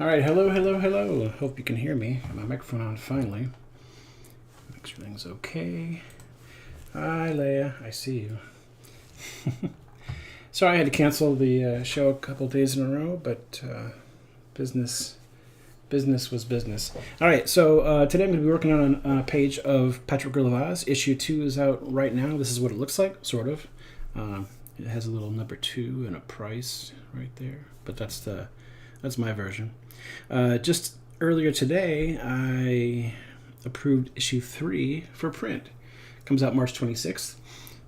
All right, hello, hello, hello. Hope you can hear me. Got my microphone on finally. Make sure everything's okay. Hi, Leia. I see you. Sorry, I had to cancel the show a couple days in a row, but business was business. All right, so today I'm going to be working on a page of Patchwork Girl of Oz. Issue 2 is out right now. This is what it looks like, sort of. It has a little number 2 and a price right there, but that's my version. Just earlier today, I approved issue 3 for print. Comes out March 26th.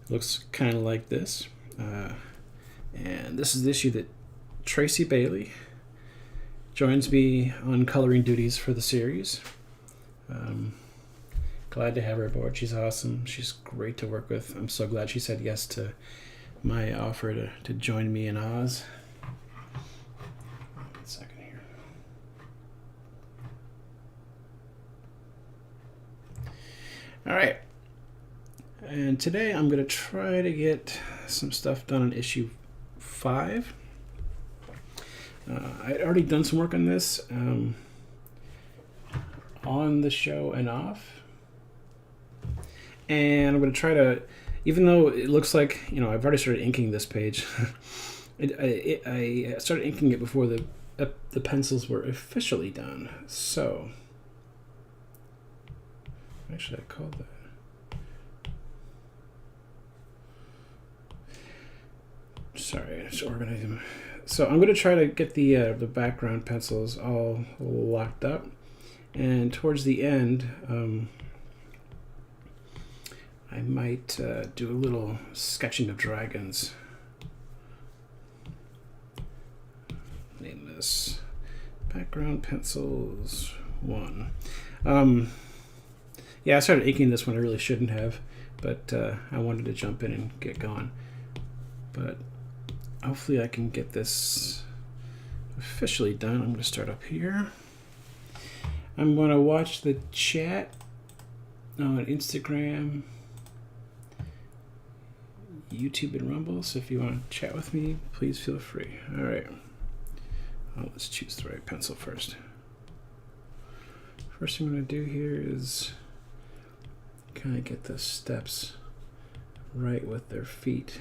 Looks kind of like this. And this is the issue that Tracy Bailey joins me on coloring duties for the series. Glad to have her aboard. She's awesome. She's great to work with. I'm so glad she said yes to my offer to join me in Oz. One second here. All right. And today I'm going to try to get some stuff done on issue 5. I'd already done some work on this on the show and off. And I'm going to try to, even though it looks like, I've already started inking this page. I started inking it before the pencils were officially done. So, what should I call that? Sorry, just organizing them. So I'm going to try to get the background pencils all locked up, and towards the end, I might do a little sketching of dragons. Name this background pencils 1. Yeah, I started inking this one. I really shouldn't have, but I wanted to jump in and get going. But hopefully I can get this officially done. I'm going to start up here. I'm going to watch the chat on Instagram, YouTube, and Rumble. So if you want to chat with me, please feel free. All right. Let's choose the right pencil first. First thing I'm going to do here is kind of get the steps right with their feet.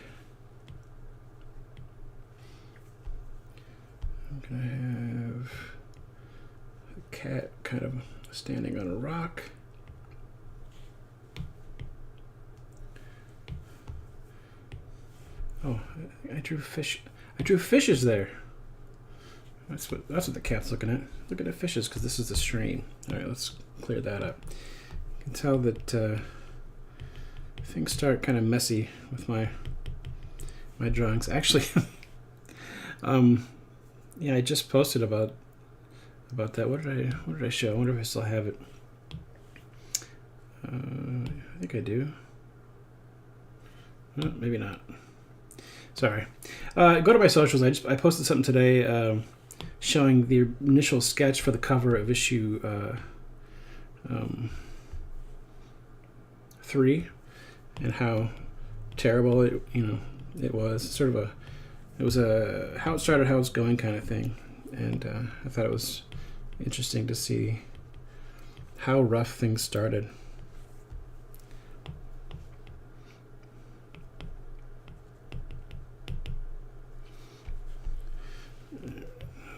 I'm going to have a cat kind of standing on a rock. Oh, I drew fish. I drew fishes there. That's what the cat's looking at. Look at the fishes, because this is the stream. All right, let's clear that up. You can tell that things start kind of messy with my drawings. Actually, yeah, I just posted about that. What did I show? I wonder if I still have it. I think I do. Maybe not. Sorry. Go to my socials. I posted something today showing the initial sketch for the cover of issue 3, and how terrible it was. Sort of it was a how it started, how it's going kind of thing, and I thought it was interesting to see how rough things started.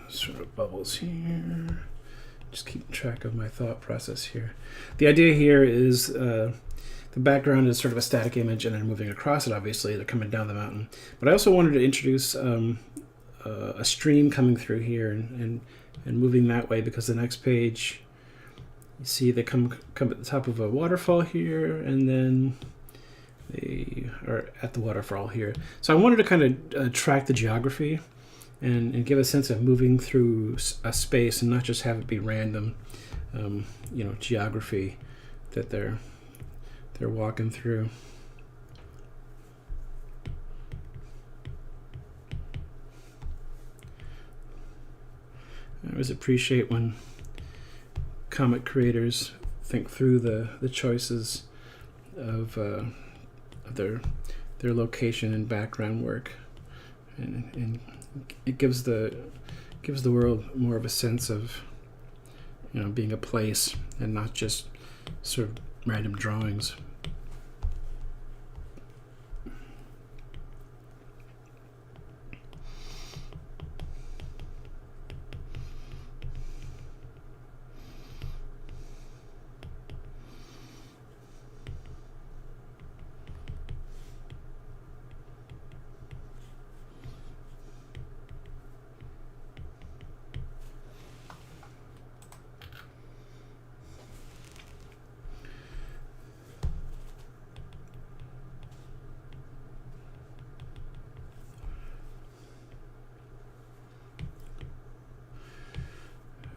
Sort of bubbles here. Just keeping track of my thought process here. The idea here is the background is sort of a static image, and then moving across it, obviously, they're coming down the mountain. But I also wanted to introduce a stream coming through here and moving that way, because the next page, you see they come at the top of a waterfall here, and then they are at the waterfall here. So I wanted to kind of track the geography and give a sense of moving through a space, and not just have it be random, geography that they're walking through. I always appreciate when comic creators think through the choices of their location and background work, and it gives the gives the world more of a sense of, being a place and not just sort of random drawings.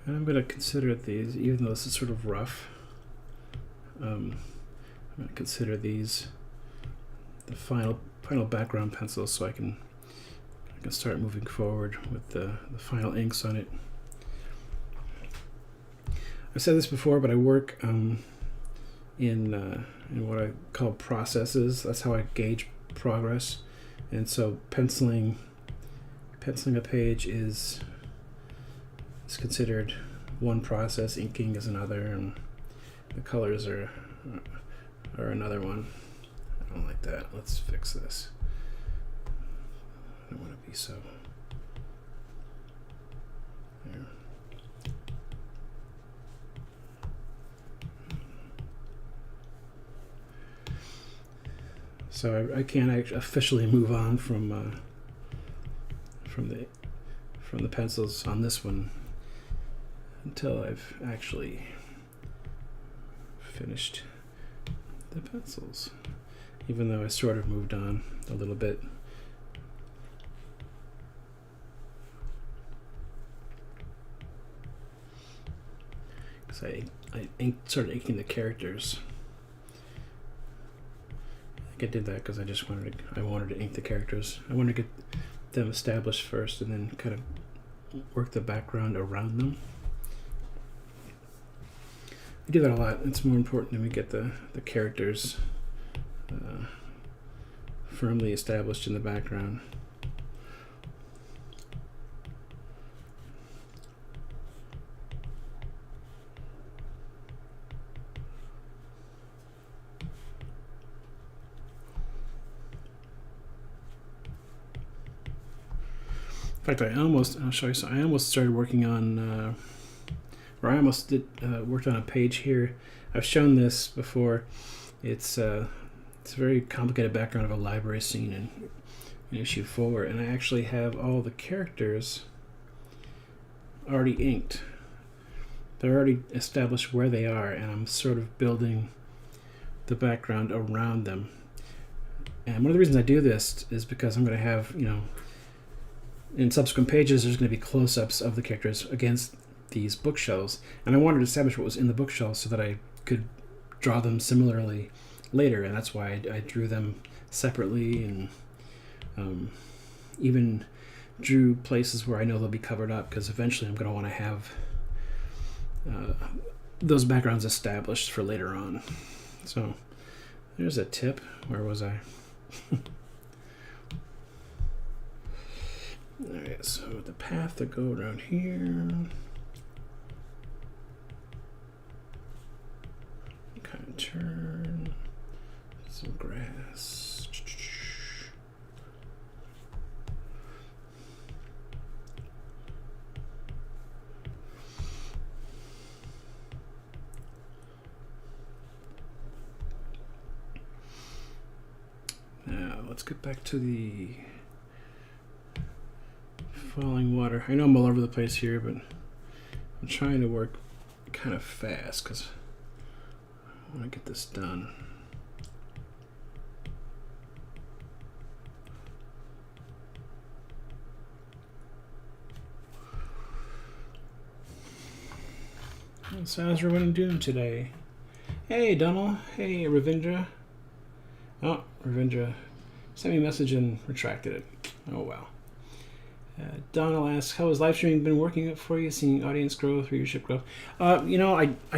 And I'm going to consider these, even though this is sort of rough, I'm going to consider these the final background pencils, so I can start moving forward with the final inks on it. I've said this before, but I work in what I call processes. That's how I gauge progress. And so penciling a page is considered one process, inking is another, and the colors are another one. I don't like that. Let's fix this. I don't want to be so there. So I can't officially move on from the pencils on this one until I've actually finished the pencils, even though I sort of moved on a little bit. Because I started inking the characters. I think I did that because I wanted to ink the characters. I wanted to get them established first and then kind of work the background around them. I do that a lot. It's more important that we get the characters firmly established in the background. In fact, I'll show you. So I almost started working on, worked on a page here. I've shown this before. It's a very complicated background of a library scene in issue 4, and I actually have all the characters already inked. They're already established where they are, and I'm sort of building the background around them. And one of the reasons I do this is because I'm going to have, in subsequent pages, there's going to be close-ups of the characters against these bookshelves, and I wanted to establish what was in the bookshelves so that I could draw them similarly later, and that's why I drew them separately, and even drew places where I know they'll be covered up, because eventually I'm going to want to have those backgrounds established for later on. So there's a tip. Where was I? Alright, so the path to go around here. Kind of turn. Some grass. Now, let's get back to the falling water. I know I'm all over the place here, but I'm trying to work kind of fast because I want to get this done. So how's everyone doing today? Hey, Donald. Hey, Ravindra. Oh, Ravindra sent me a message and retracted it. Oh, wow. Donald asks, how has live streaming been working for you, seeing audience growth, readership growth? I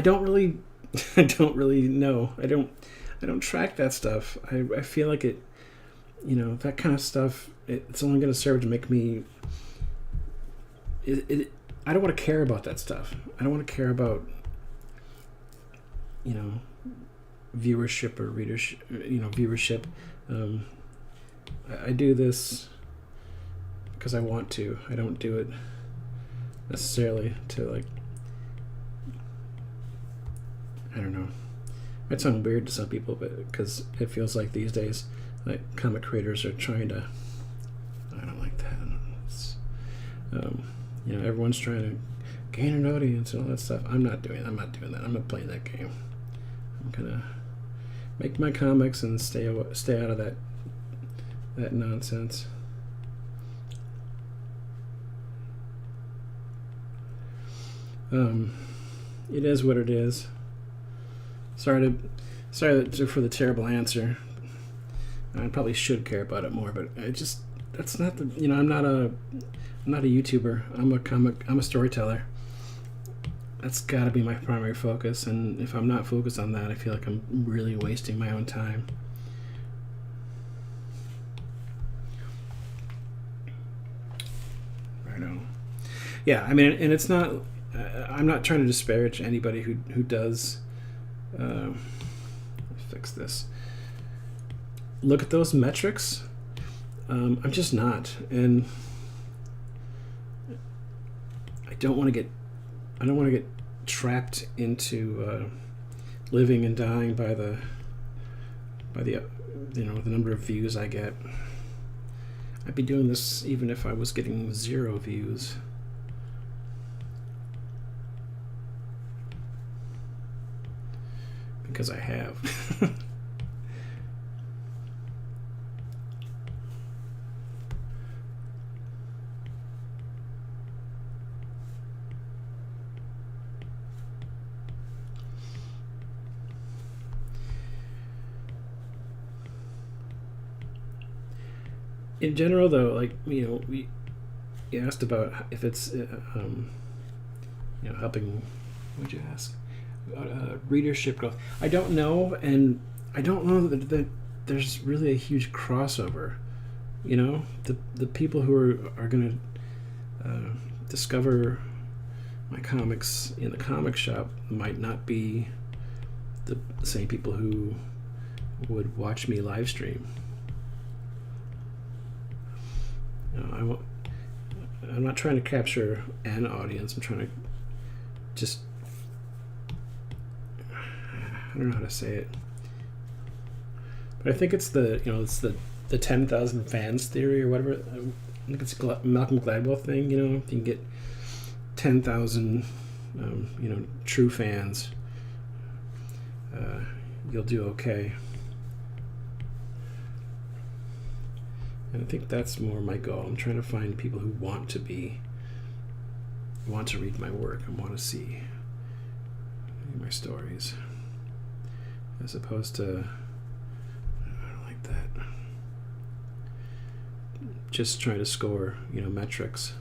don't really know. I don't track that stuff. I feel like it, that kind of stuff, it's only going to serve to make me I don't want to care about that stuff. I don't want to care about, viewership or readership, viewership. I do this because I want to. I don't do it necessarily to, like, I don't know. It might sound weird to some people, but because it feels like these days, like, comic creators are trying to. I don't like that. It's, everyone's trying to gain an audience and all that stuff. I'm not doing that. I'm not playing that game. I'm gonna make my comics and stay out of that nonsense. It is what it is. Sorry for the terrible answer. I probably should care about it more, but that's not the. I'm not a YouTuber. I'm a storyteller. That's got to be my primary focus, and if I'm not focused on that, I feel like I'm really wasting my own time. Right on. Yeah, I mean, and it's not. I'm not trying to disparage anybody who does. Fix this. Look at those metrics. I'm just not, and I don't want to get trapped into living and dying by the number of views I get. I'd be doing this even if I was getting 0 views. Because I have. In general, though, like, we asked about if it's helping. What'd you ask? Readership growth. I don't know, and I don't know that there's really a huge crossover. The people who are going to discover my comics in the comic shop might not be the same people who would watch me live stream. I'm not trying to capture an audience. I'm trying to just. I don't know how to say it, but I think it's the 10,000 fans theory or whatever. I think it's a Malcolm Gladwell thing. If you can get 10,000, true fans, you'll do okay. And I think that's more my goal. I'm trying to find people who want to read my work and want to see my stories, as opposed to, I don't like that, just trying to score, metrics.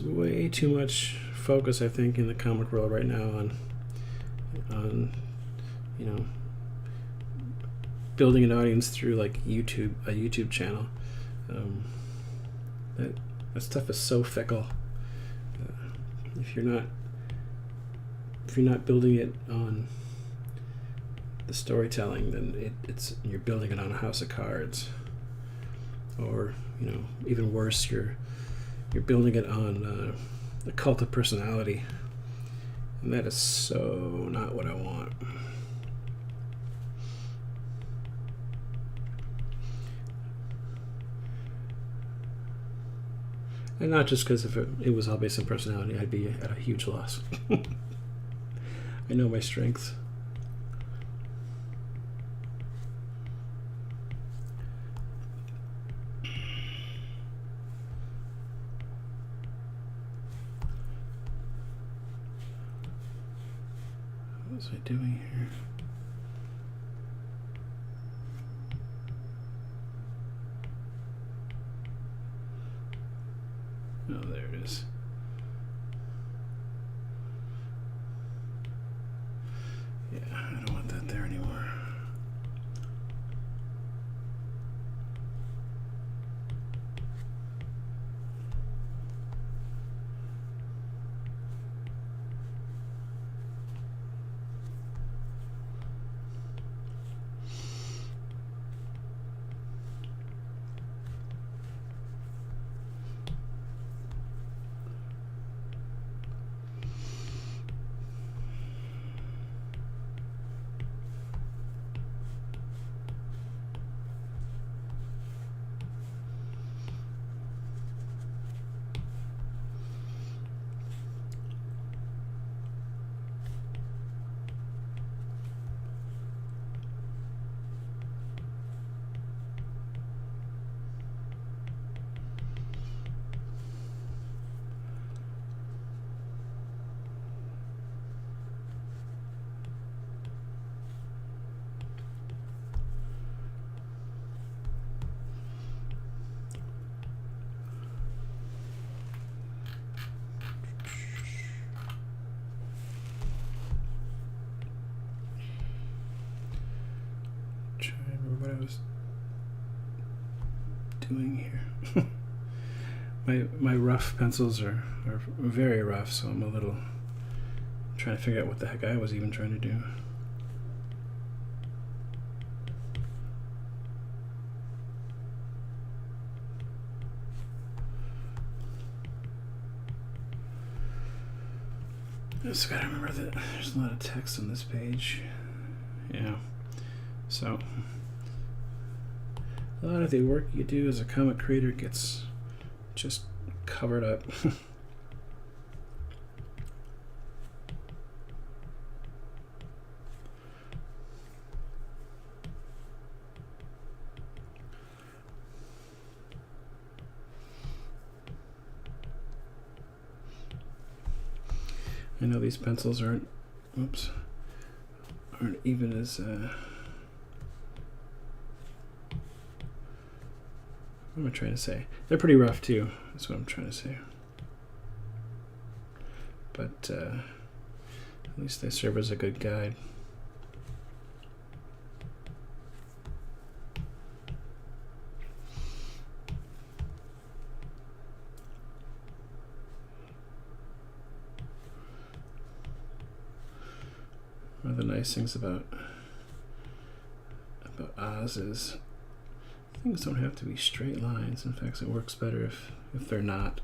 Way too much focus, I think, in the comic world right now on building an audience through, like, a YouTube channel. That stuff is so fickle. If you're not building it on the storytelling, then you're building it on a house of cards, or even worse, you're building it on a cult of personality, and that is so not what I want. And not just because if it was all based on personality, I'd be at a huge loss. I know my strengths. What was I doing here? Oh, there it is. Yeah, I don't want that there anymore. What I was doing here. my rough pencils are very rough, so I'm a little trying to figure out what the heck I was even trying to do. I just gotta remember that there's a lot of text on this page. Yeah, so a lot of the work you do as a comic creator gets just covered up. I know these pencils aren't even as what am I trying to say? They're pretty rough too. That's what I'm trying to say. But at least they serve as a good guide. One of the nice things about Oz is things don't have to be straight lines. In fact, it works better if they're not.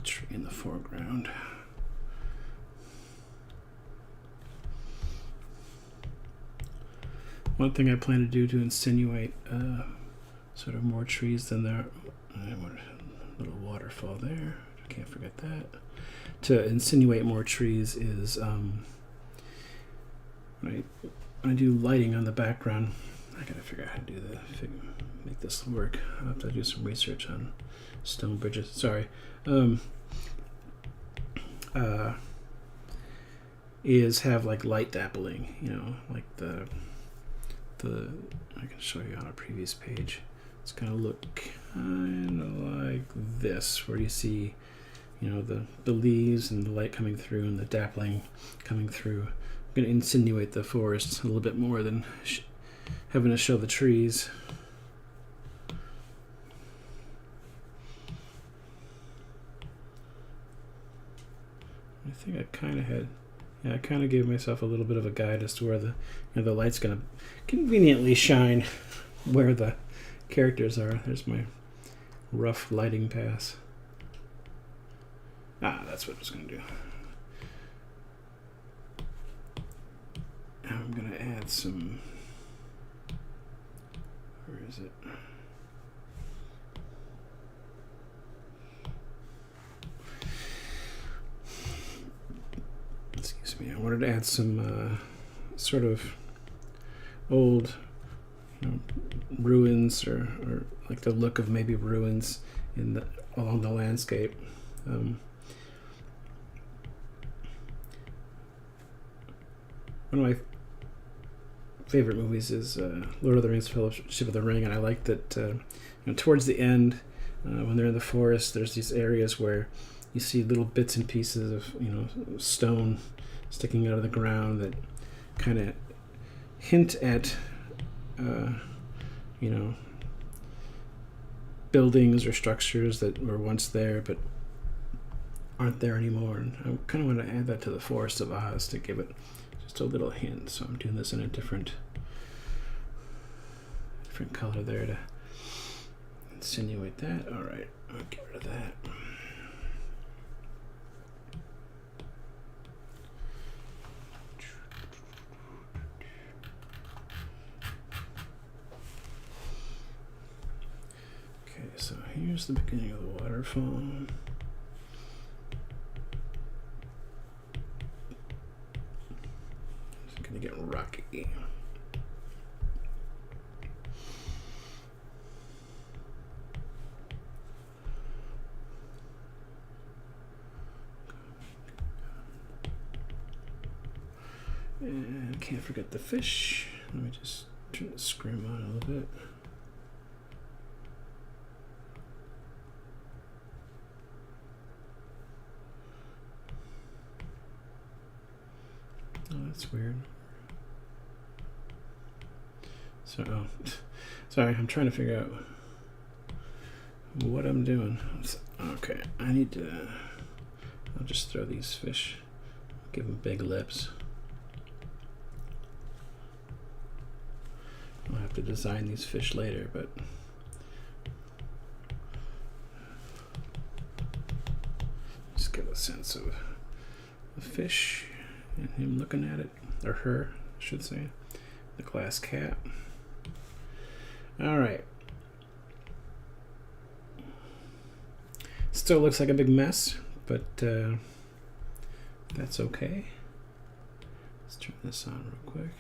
Tree in the foreground. One thing I plan to do to insinuate sort of more trees than there. Little waterfall there. Can't forget that. To insinuate more trees is when I do lighting on the background. I gotta figure out how to do that. Make this work. I'll have to do some research on stone bridges. Sorry. Is have like light dappling, you know, like the I can show you on a previous page. It's gonna look kind of like this, where you see, you know, the leaves and the light coming through and the dappling coming through. I'm gonna insinuate the forest a little bit more than having to show the trees. think I kind of had, yeah, I kind of gave myself a little bit of a guide as to where the, the light's going to conveniently shine where the characters are. There's my rough lighting pass. That's what I was going to do. I'm going to add some, where is it? Excuse me. I wanted to add some sort of old, ruins or like the look of maybe ruins along the landscape. One of my favorite movies is Lord of the Rings: Fellowship of the Ring, and I like that towards the end, when they're in the forest, there's these areas where you see little bits and pieces of stone sticking out of the ground that kind of hint at buildings or structures that were once there but aren't there anymore. And I kind of want to add that to the Forest of Oz to give it just a little hint. So I'm doing this in a different color there to insinuate that. All right, I'll get rid of that. Okay, so here's the beginning of the waterfall. It's gonna get rocky. And can't forget the fish. Let me just turn the scrim on a little bit. Oh, that's weird. So, sorry, I'm trying to figure out what I'm doing. Okay, I need to, I'll just throw these fish, give them big lips. I'll have to design these fish later, but just get a sense of the fish and him looking at it, or her, I should say, the glass cat. All right. Still looks like a big mess, but that's okay. Let's turn this on real quick.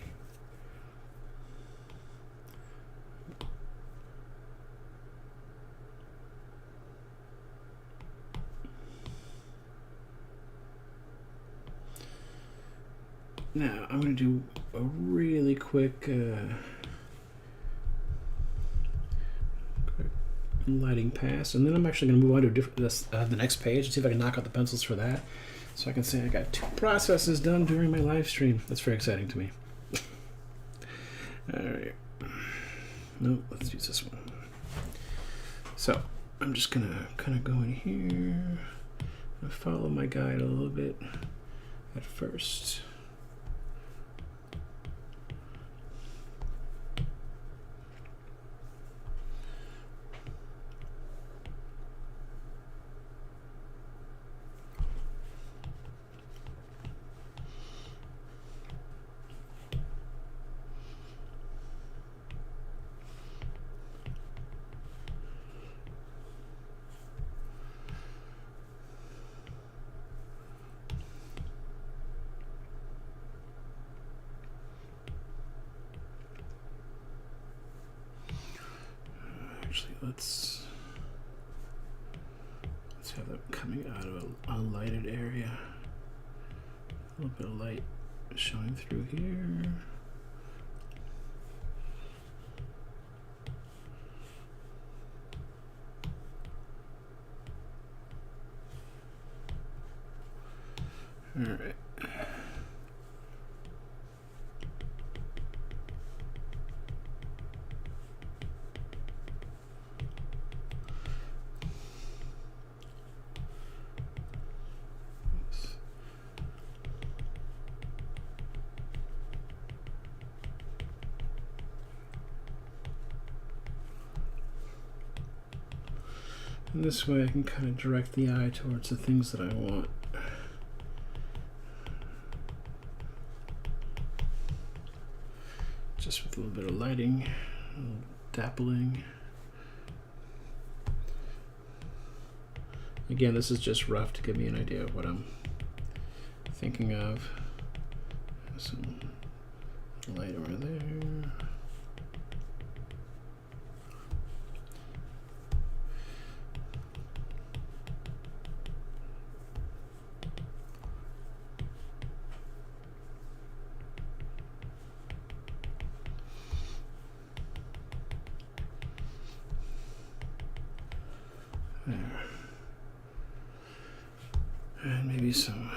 Now I'm going to do a really quick lighting pass, and then I'm actually going to move on to the next page and see if I can knock out the pencils for that, so I can say I got 2 processes done during my live stream. That's very exciting to me. All right. No, let's use this one. So I'm just going to kind of go in here and follow my guide a little bit at first. Actually, let's have it coming out of a lighted area. A little bit of light showing through here. All right. And this way I can kind of direct the eye towards the things that I want. Just with a little bit of lighting, a little dappling. Again, this is just rough to give me an idea of what I'm thinking of. Some light over there. There. And maybe some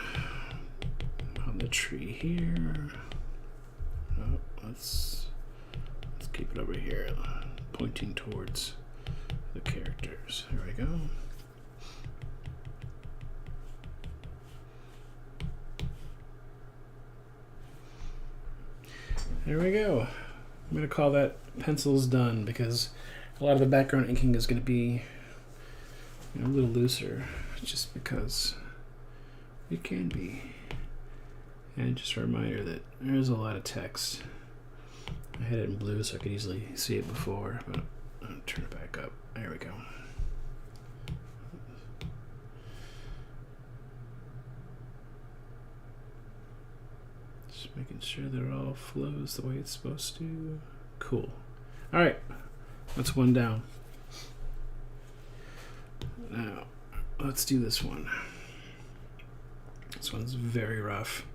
on the tree here. No, let's keep it over here, pointing towards the characters. There we go. There we go. I'm going to call that pencils done because a lot of the background inking is going to be a little looser just because it can be. And just a reminder that there's a lot of text. I had it in blue so I could easily see it before, but I'll turn it back up. There we go. Just making sure that it all flows the way it's supposed to. Cool. All right, that's one down. Now, let's do this one. This one's very rough.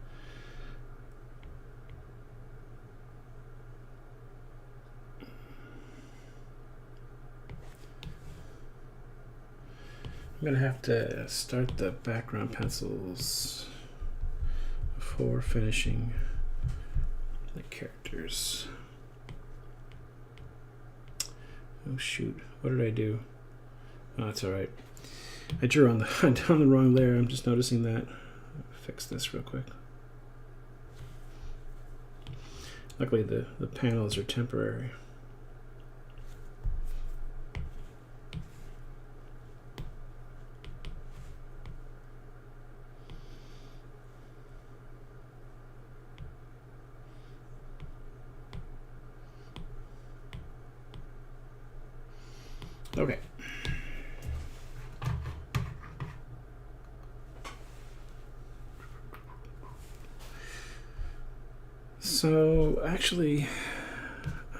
I'm going to have to start the background pencils before finishing the characters. Oh shoot, what did I do? Oh, that's alright. I drew on the down the wrong layer. I'm just noticing that. I'll fix this real quick. Luckily the panels are temporary. Okay. So actually,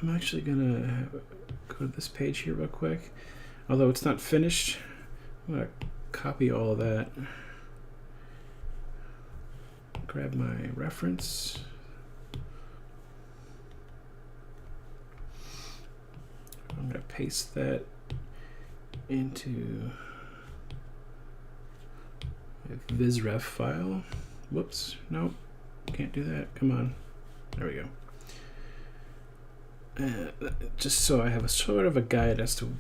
I'm actually gonna go to this page here real quick. Although it's not finished, I'm gonna copy all of that. Grab my reference. I'm gonna paste that into a visref file. Whoops, nope, can't do that. Come on, there we go. Just so I have a sort of a guide as to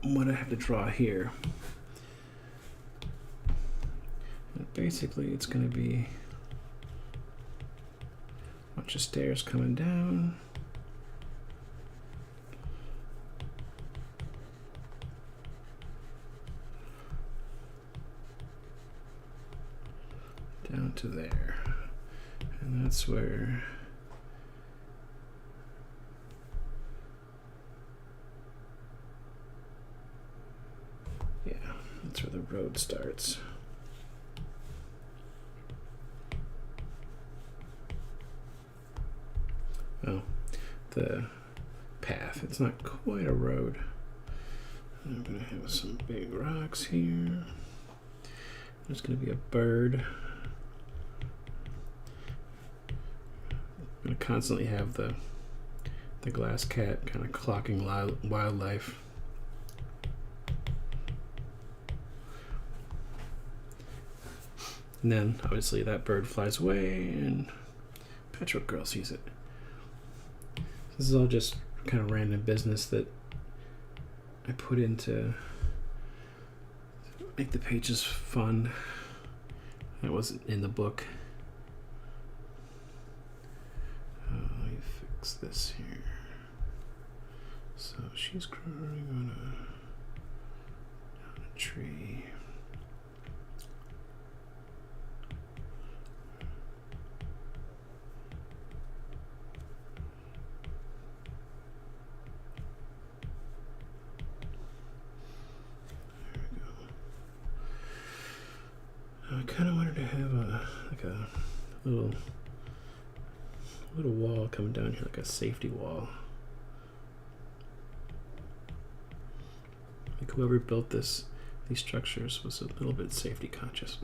what I have to draw here. And basically, it's going to be a bunch of stairs coming down. Down to there, and that's where that's where the road starts. Oh, the path. It's not quite a road. I'm gonna have some big rocks here. There's gonna be a bird. I'm going to constantly have the glass cat kind of clocking wildlife. And then obviously that bird flies away and Patchwork Girl sees it. This is all just kind of random business that I put in to make the pages fun. That wasn't in the book. Let me fix this here. So she's crawling on a tree. I kind of wanted to have a little wall coming down here, like a safety wall. Like whoever built these structures was a little bit safety conscious.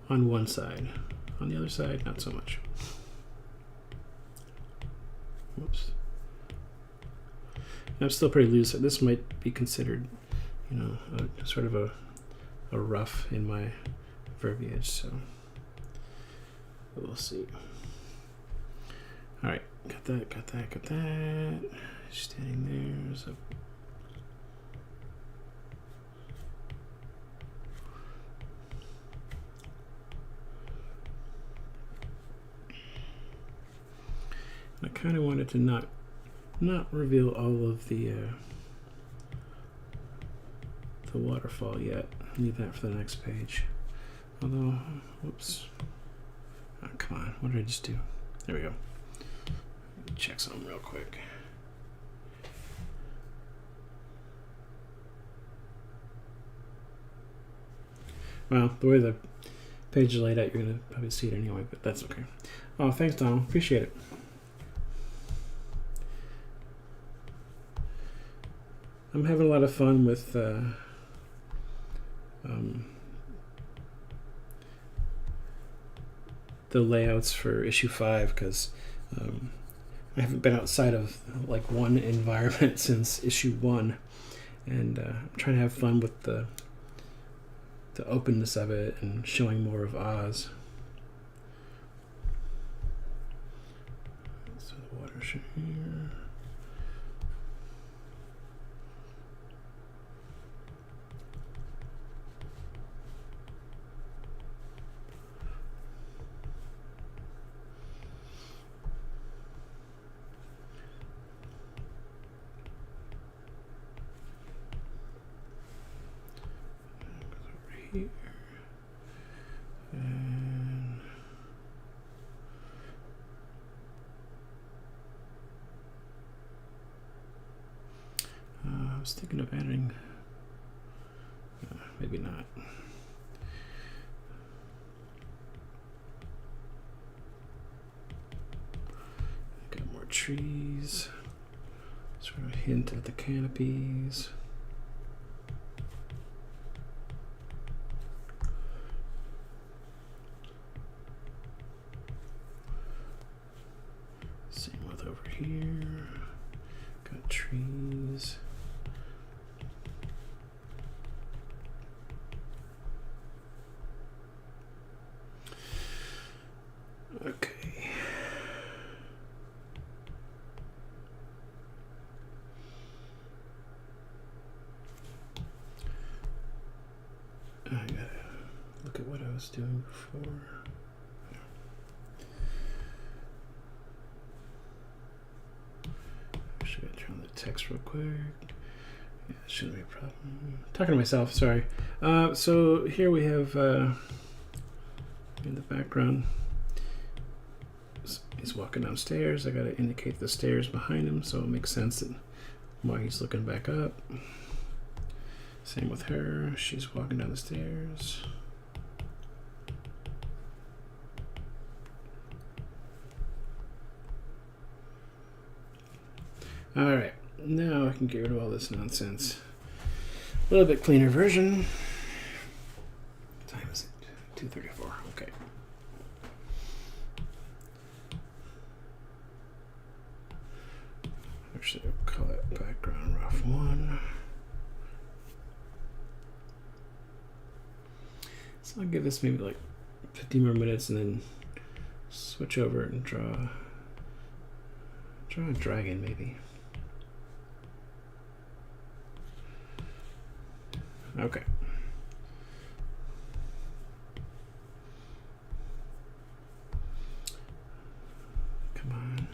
On one side. On the other side, not so much. Whoops. I'm still pretty loose. This might be considered, you know, sort of a rough in my verbiage, so we'll see. All right, got that. Standing there. So I kind of wanted to not reveal all of the waterfall yet. Leave that for the next page. Although, whoops. Oh, come on. What did I just do? There we go. Check something real quick. Well, the way the page is laid out, you're going to probably see it anyway, but that's okay. Oh, thanks, Donald. Appreciate it. I'm having a lot of fun with the layouts for issue 5 because I haven't been outside of like one environment since issue 1, and I'm trying to have fun with the openness of it and showing more of Oz. So the watershed here. Here. And I was thinking of adding, maybe not. Got more trees, sort of hint at the canopies. Same with over here. Got trees. Okay. I gotta look at what I was doing before. Actually, gotta turn on the text real quick. Yeah, it shouldn't be a problem. Talking to myself, sorry. So here we have in the background, he's walking downstairs. I gotta indicate the stairs behind him, so it makes sense that why he's looking back up. Same with her. She's walking down the stairs. All right, now I can get rid of all this nonsense. A little bit cleaner version. What time is it? 2:34. Okay. Actually, I'll call that background rough 1. So I'll give this maybe like 50 more minutes and then switch over and draw a dragon maybe. Okay. Come on.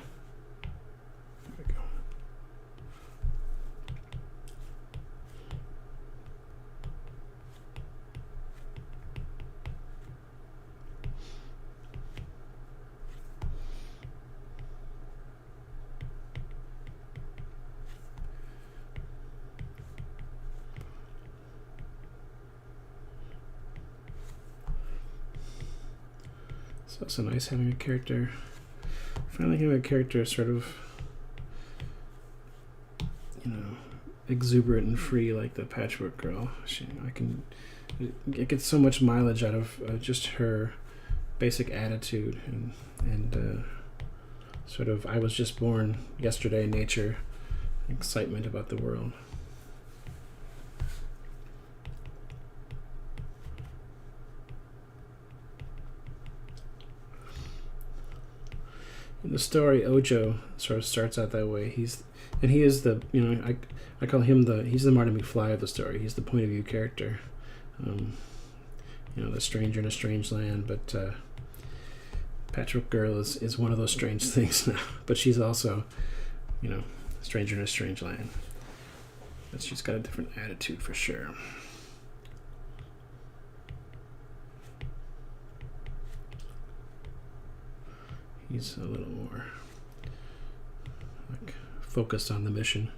also nice having a character. Finally having a character sort of, exuberant and free like the Patchwork Girl. It gets so much mileage out of just her basic attitude and sort of I was just born yesterday nature, excitement about the world. In the story, Ojo sort of starts out that way. He is the, I call him he's the Marty McFly of the story. He's the point of view character. The stranger in a strange land, but Patchwork Girl is one of those strange things now. But she's also, stranger in a strange land. But she's got a different attitude for sure. He's a little more focused on the mission.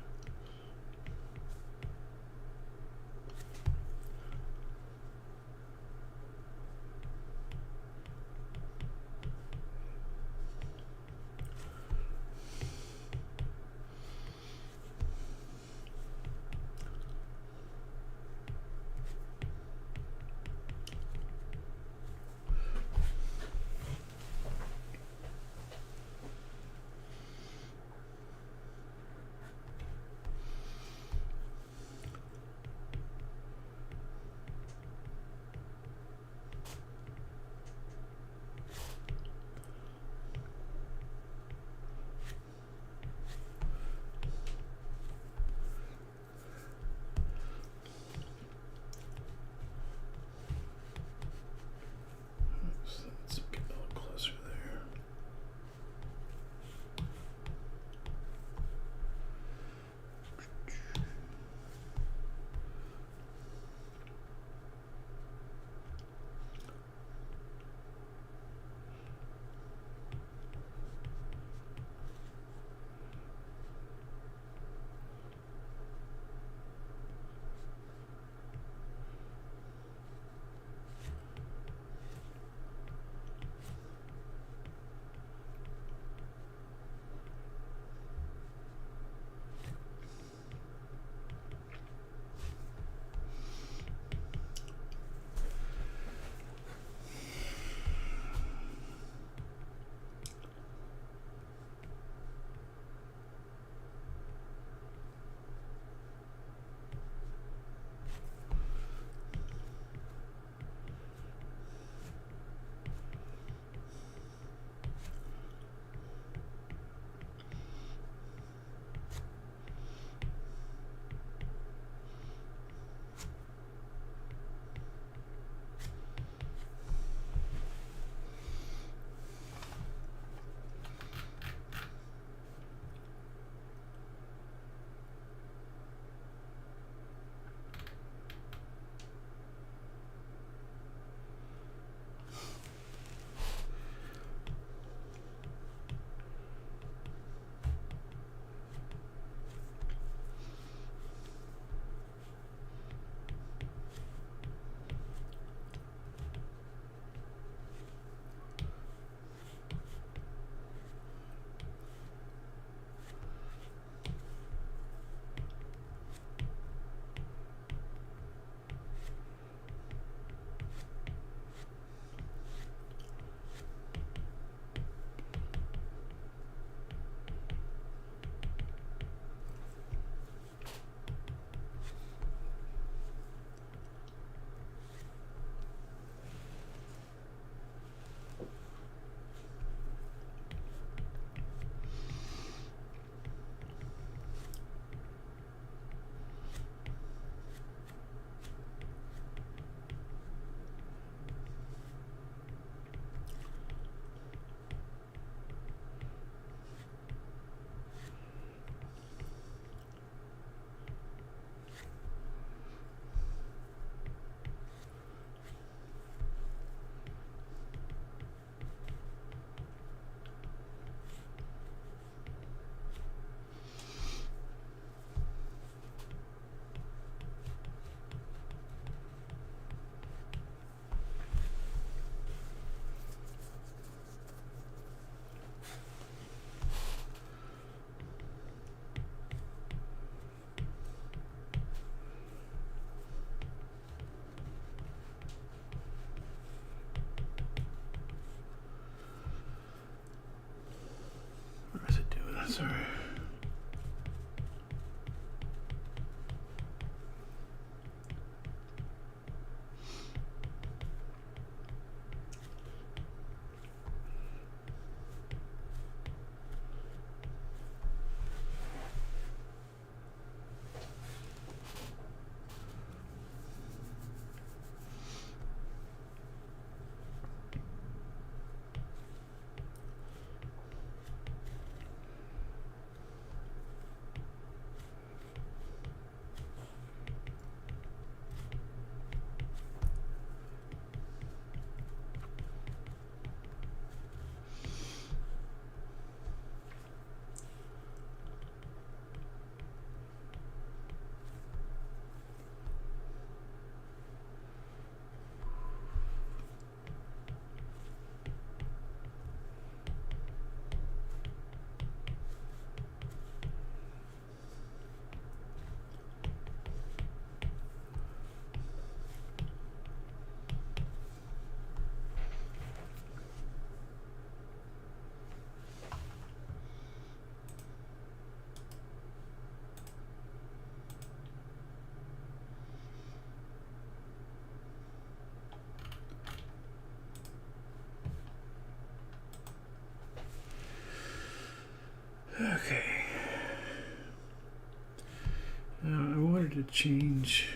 change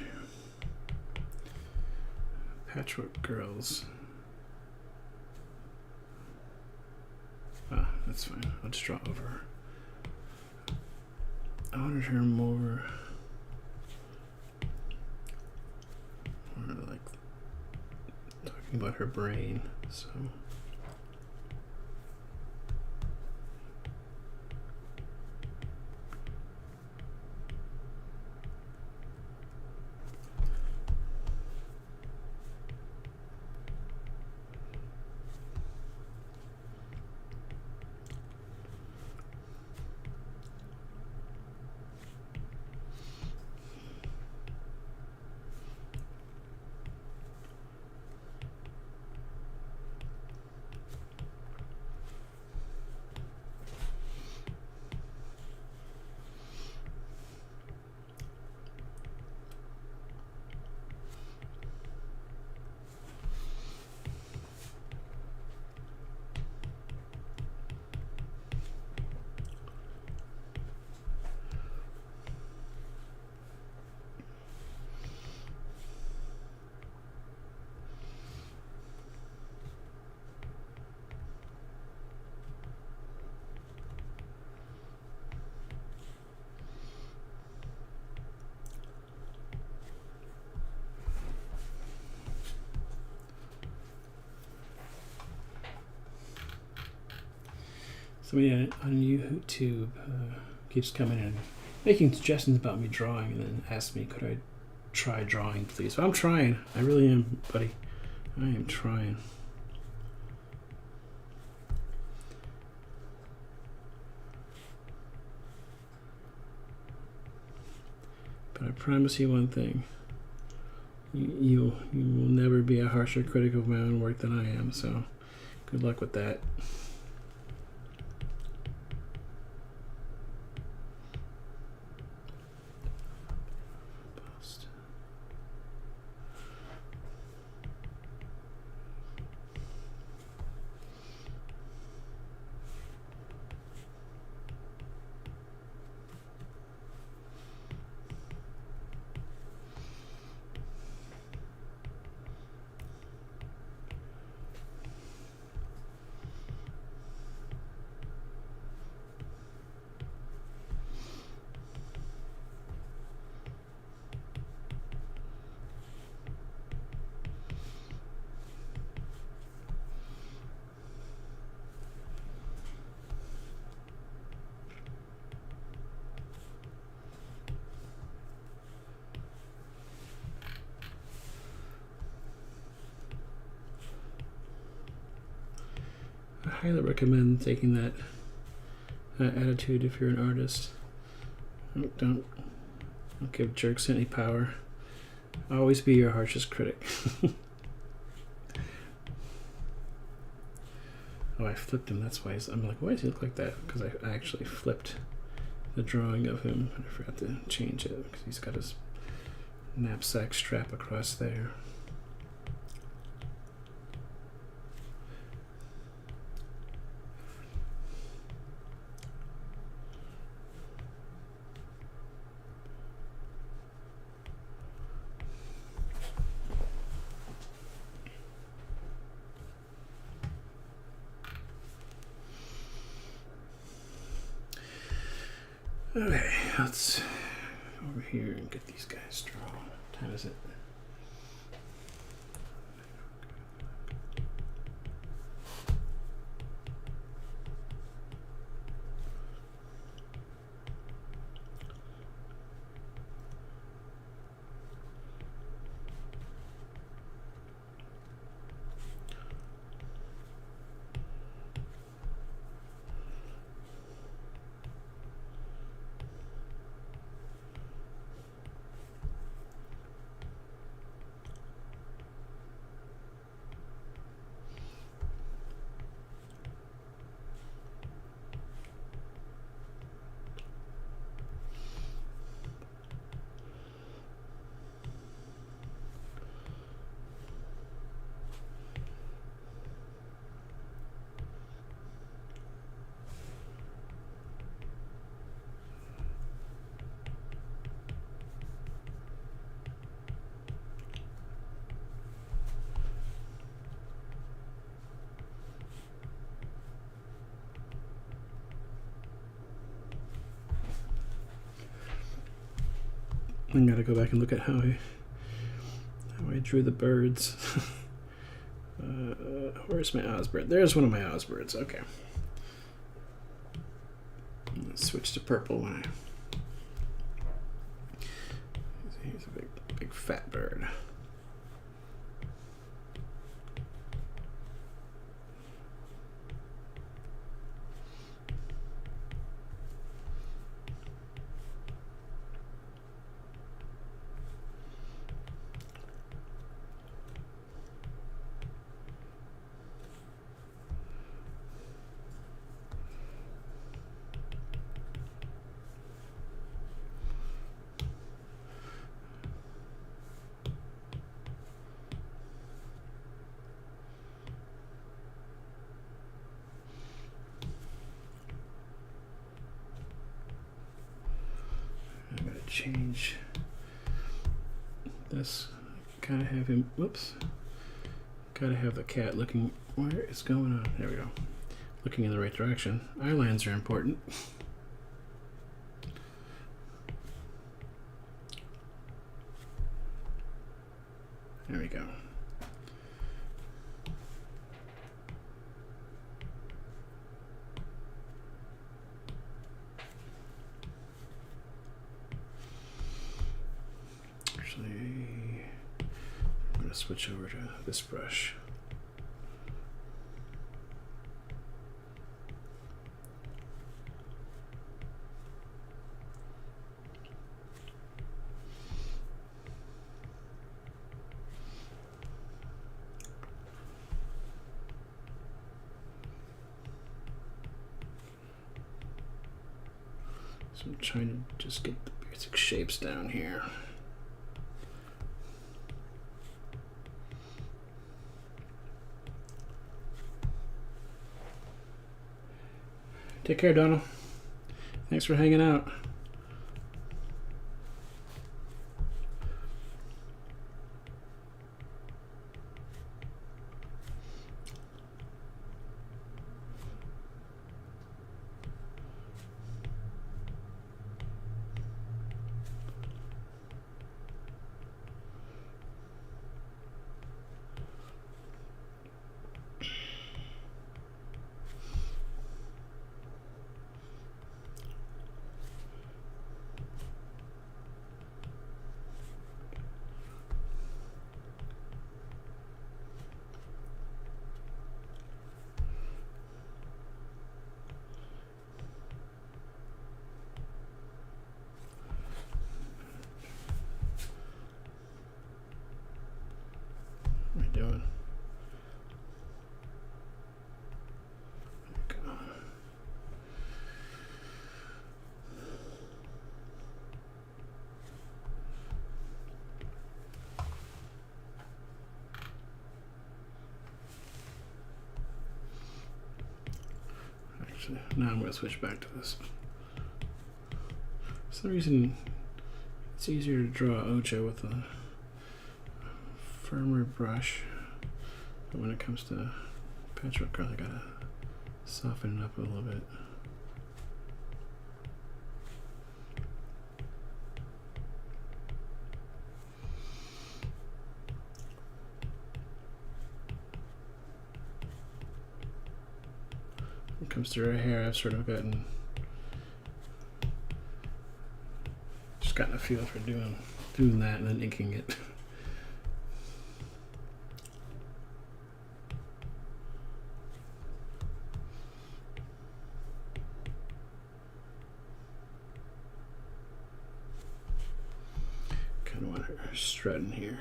Patchwork Girls. Ah, that's fine. I'll just draw over her. I wanted her more like talking about her brain, so somebody on YouTube keeps coming in making suggestions about me drawing and then asks me, could I try drawing, please? So I'm trying. I really am, buddy. I am trying. But I promise you one thing. You will never be a harsher critic of my own work than I am, so good luck with that. I highly recommend taking that attitude if you're an artist. Don't give jerks any power. Always be your harshest critic. Oh, I flipped him. That's why I'm like, why does he look like that? Because I actually flipped the drawing of him. I forgot to change it because he's got his knapsack strap across there. Okay, let's go over here and get these guys drawn. What time is it? I gotta go back and look at how I drew the birds. Where's my Osbird? There's one of my Osbirds. Okay. Let's switch to purple when he's a big fat bird. Change this. Gotta have him. Whoops. Gotta have the cat looking. Where is going on? There we go. Looking in the right direction. Eye lines are important. There we go. I'm going to switch over to this brush. So I'm trying to just get the basic shapes down here. Take care, Donald. Thanks for hanging out. Doing. Actually, now I'm going to switch back to this. For some reason, it's easier to draw Ocho with a firmer brush, but when it comes to patchwork color, I gotta soften it up a little bit. When it comes to her hair, I've sort of gotten a feel for doing that and then inking it. Kind of want her strutting here.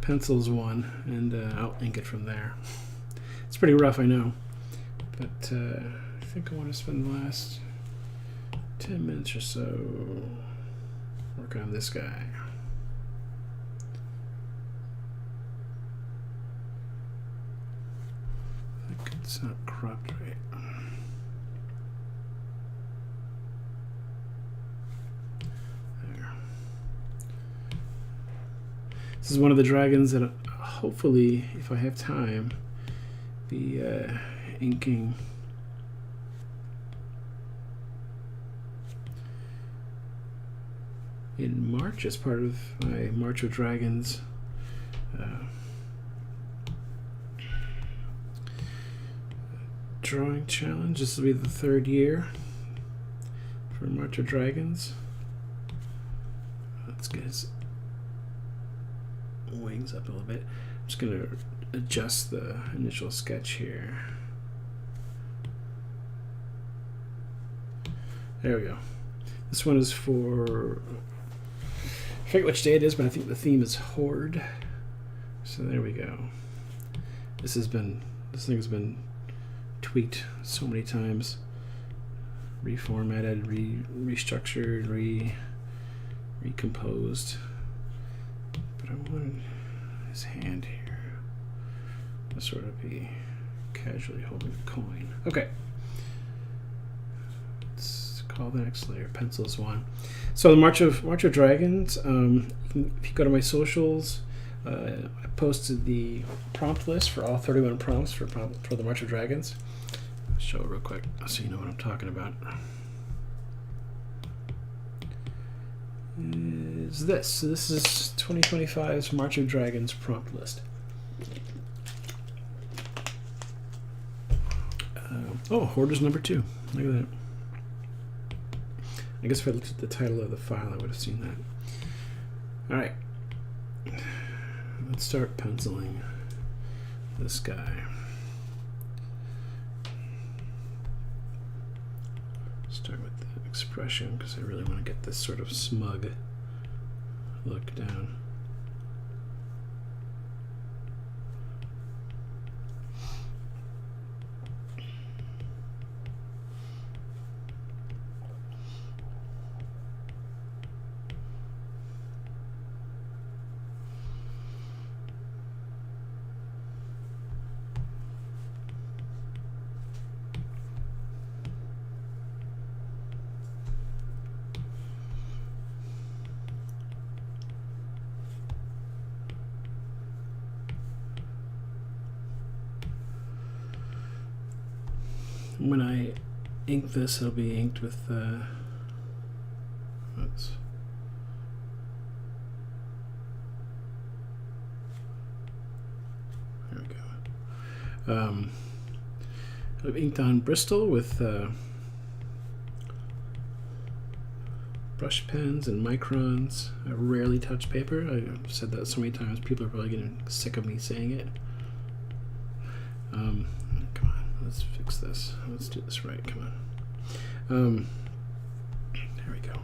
pencils one, and I'll ink it from there. It's pretty rough, I know, but I think I want to spend the last 10 minutes or so working on this guy. I think it's not cropped right. This is one of the dragons that hopefully, if I have time, be inking. In March as part of my March of Dragons drawing challenge. This will be the 3rd year for March of Dragons. Let's get his wings up a little bit. I'm just going to adjust the initial sketch here. There we go. This one is for, I forget which day it is, but I think the theme is Horde. So there we go. This thing's been tweaked so many times, reformatted, restructured, recomposed. But I wanted his hand here to sort of be casually holding a coin. Okay. Let's call the next layer Pencils 1. So the March of Dragons, if you go to my socials, I posted the prompt list for all 31 prompts for the March of Dragons. I'll show it real quick so you know what I'm talking about. Is this. So this is 2025's March of Dragons prompt list. Oh, Horde is number 2. Look at that. I guess if I looked at the title of the file, I would have seen that. All right. Let's start penciling this guy. Start with the expression because I really want to get this sort of smug look down. When I ink this, it'll be inked with oops. There we go. I've inked on Bristol with brush pens and microns. I rarely touch paper. I've said that so many times, people are probably getting sick of me saying it. Come on. Let's fix this. Let's do this right. Come on. There we go.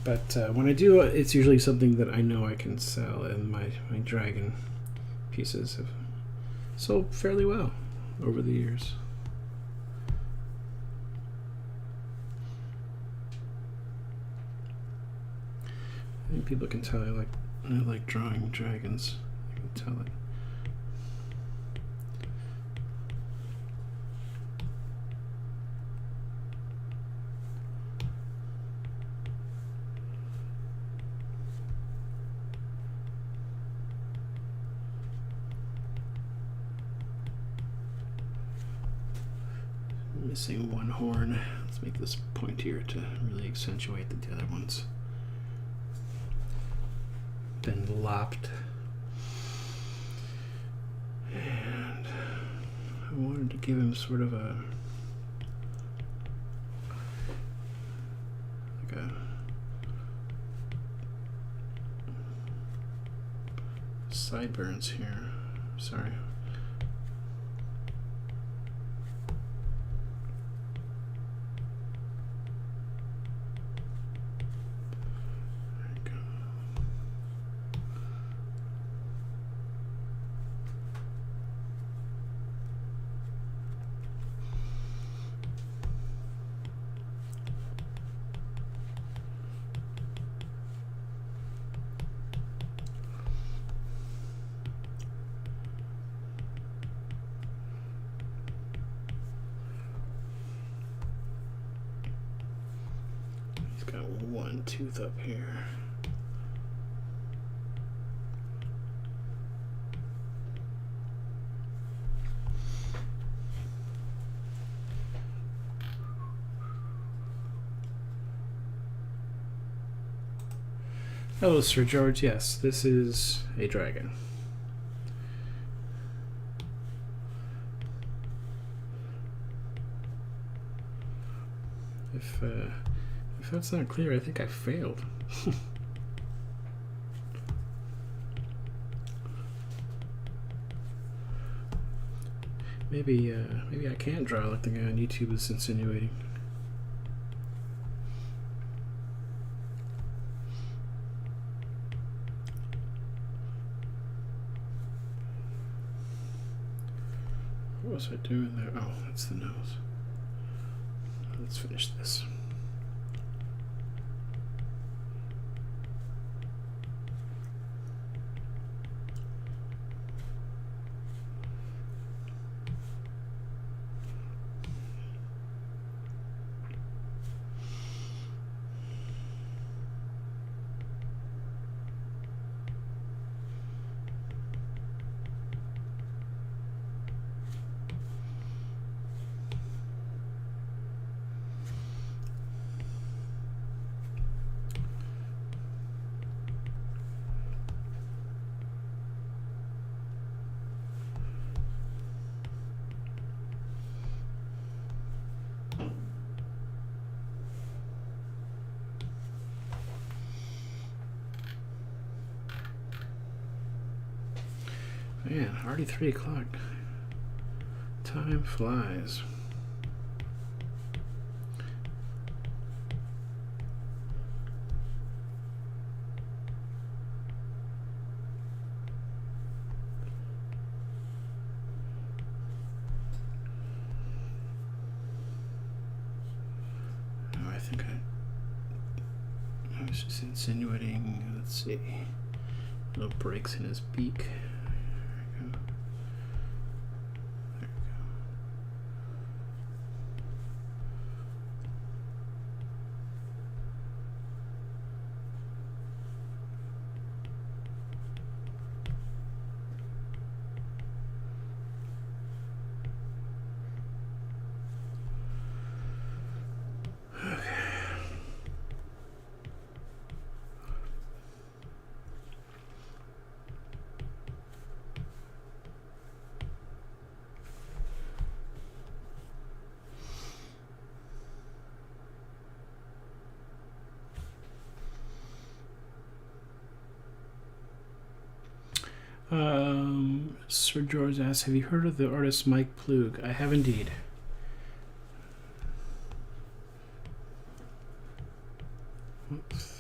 But when I do, it's usually something that I know I can sell, and my dragon pieces have sold fairly well over the years. I think people can tell I like drawing dragons. I can tell it. Missing one horn. Let's make this pointier to really accentuate the other ones. Been lopped. And I wanted to give him sort of a sideburns here. Sorry. tooth up here. Hello, Sir George. Yes, this is a dragon. If that's not clear, I think I failed. Maybe I can't draw like the guy on YouTube is insinuating. What was I doing there? Oh, that's the nose. Let's finish this. Man, already 3 o'clock. Time flies. Oh, I think I was just insinuating, let's see, little breaks in his beak. Sir George asks, have you heard of the artist Mike Plug? I have indeed. Oops.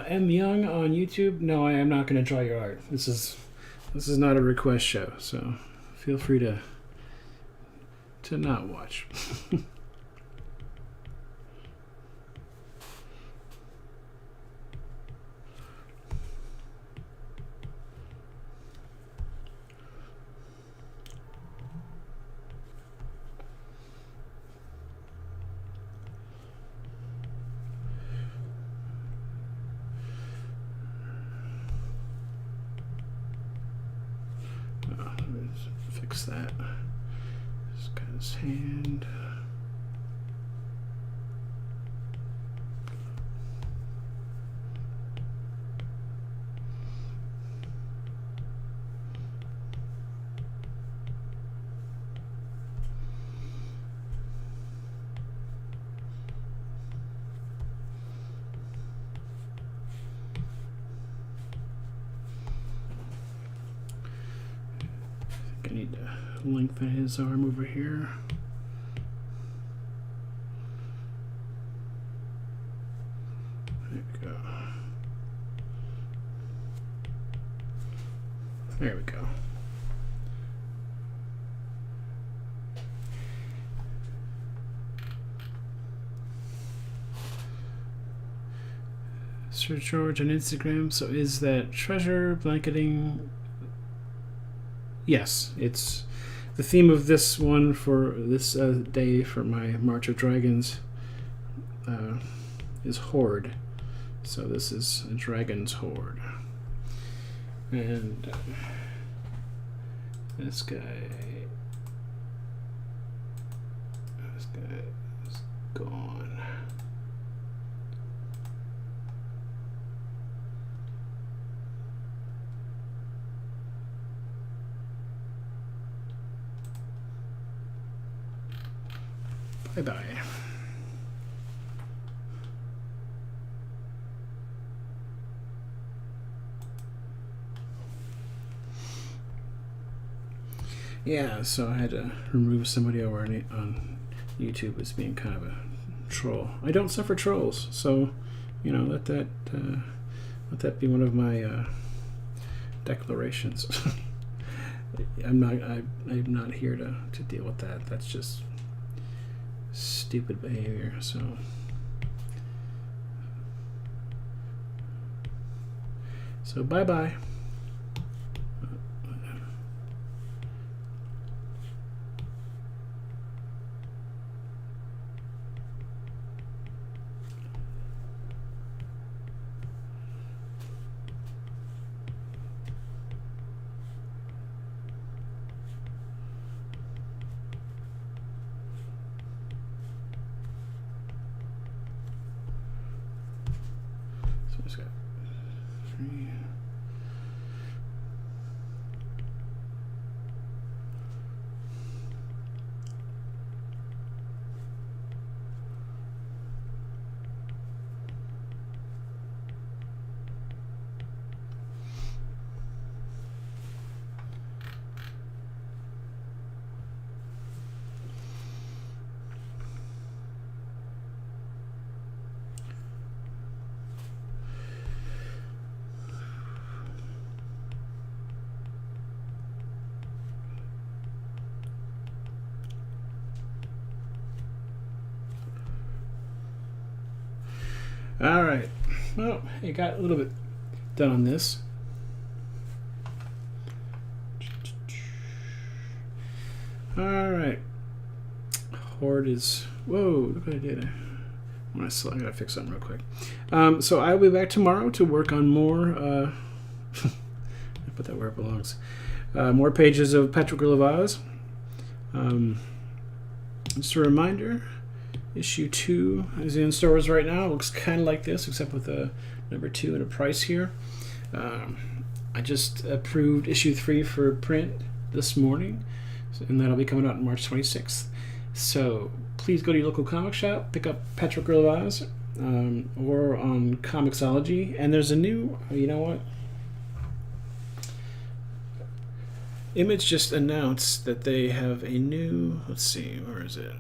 M Young on YouTube. No, I am not going to draw your art. This is not a request show, so feel free to not watch. Fix that. Just got his hand. lengthen his arm over here. There we go. There we go. Sir George on Instagram. So is that treasure blanketing? Yes, it's the theme of this one for this day for my March of Dragons is Horde. So this is a dragon's horde. And this guy is gone. Bye-bye. Yeah, so I had to remove somebody over on YouTube as being kind of a troll. I don't suffer trolls, so you know, let that be one of my declarations. I'm not here to deal with that. That's just stupid behavior. So bye-bye. All right. Well, it got a little bit done on this. All right. Horde is. Whoa! Look what I did. I gotta fix something real quick. So I'll be back tomorrow to work on more. I put that where it belongs. More pages of Patchwork Gorilla Vase. Just a reminder. Issue 2 is in stores right now. It looks kind of like this, except with a number 2 and a price here. I just approved issue 3 for print this morning, and that'll be coming out on March 26th. So please go to your local comic shop, pick up Patchwork Gorilla Vase, or on Comixology. And there's a new, you know what? Image just announced that they have a new, let's see, where is it?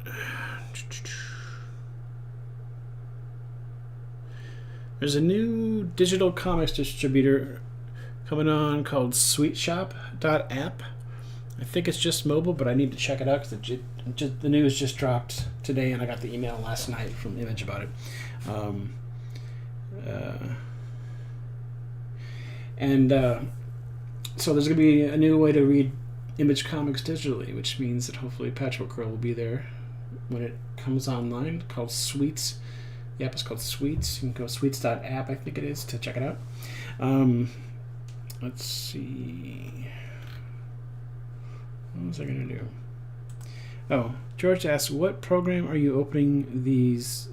There's a new digital comics distributor coming on called sweetshop.app. I think it's just mobile, but I need to check it out because the news just dropped today, and I got the email last night from Image about it. So there's going to be a new way to read Image comics digitally, which means that hopefully Patchwork Girl will be there when it comes online, called Sweets. The app is called Sweets. You can go sweets.app, I think it is, to check it out. Let's see. What was I going to do? Oh, George asks, what program are you opening these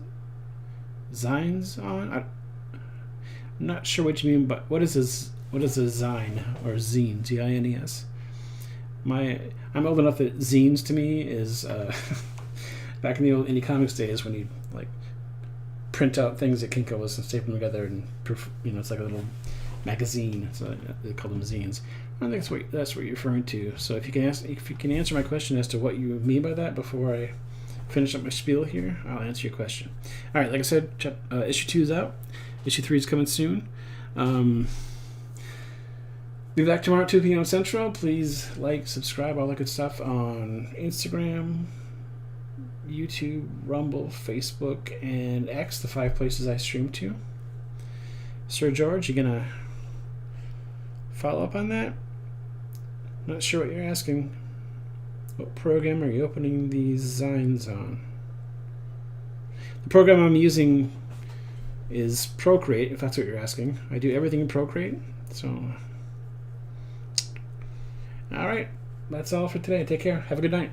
zines on? I'm not sure what you mean, but what is this? What is a zine or zine? Z-I-N-E-S. I'm old enough that zines to me is back in the old indie comics days when you like print out things at Kinko's and staple them together and it's like a little magazine. So they call them zines. I think that's what you're referring to. So if you can answer my question as to what you mean by that before I finish up my spiel here, I'll answer your question. All right, like I said, issue 2 is out. Issue 3 is coming soon. Be back tomorrow at 2 p.m. Central. Please like, subscribe, all that good stuff on Instagram, YouTube, Rumble, Facebook, and X, the 5 places I stream to. Sir George, you gonna follow up on that? Not sure what you're asking. What program are you opening these designs on? The program I'm using is Procreate, if that's what you're asking. I do everything in Procreate. So, all right, that's all for today. Take care. Have a good night.